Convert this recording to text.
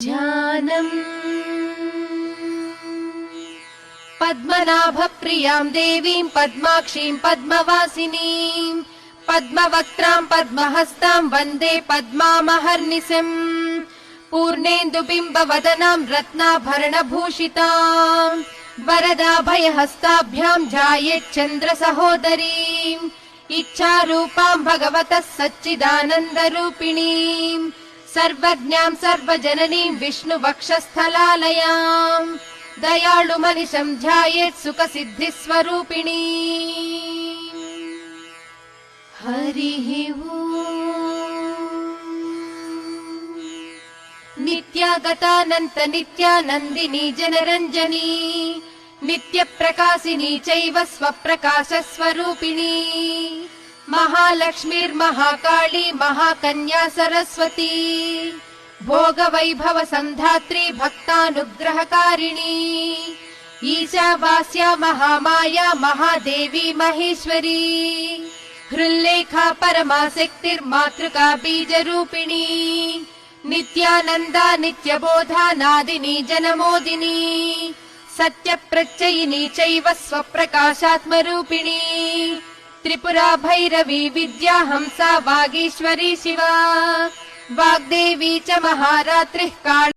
ध्यानम् पद्मनाभप्रियां देवीं पद्माक्षीं पद्मवासिनीं पद्मवक्त्रां पद्महस्तां वन्दे पद्मामहर्निशम् पूर्णेन्दुबिम्बवदनां रत्नाभरणभूषितां वरदाभयहस्ताभ्यां ध्यायेच्चन्द्रसहोदरीम् इच्छारूपां भगवतः सच्चिदानन्दरूपिणीम् सर्वज्ञां सर्वजननीं विष्णुवक्षस्थलालयां दयाळुमनिशं ध्यायेत् सुखसिद्धिस्वरूपिणी। हरिः ओम्। नित्यागतानन्त नित्यानन्दिनी जनरञ्जनी नित्यप्रकाशिनी चैव स्वप्रकाशस्वरूपिणी महालक्ष्मीर्महाकाली महाकन्या सरस्वती भोगवैभव सन्धात्री भक्तानुग्रहकारिणी ईशावास्या महामाया महादेवी महेश्वरी हृल्लेखा परमाशक्तिर्मातृका बीजरूपिणी नित्यानन्दा नित्यबोधा नादिनी जनमोदिनी सत्यप्रत्ययिनी चैव स्वप्रकाशात्मरूपिणी त्रिपुरा भैरवी विद्या हंसा वागीश्वरी शिवा वाग्देवी च महारात्रिः काली।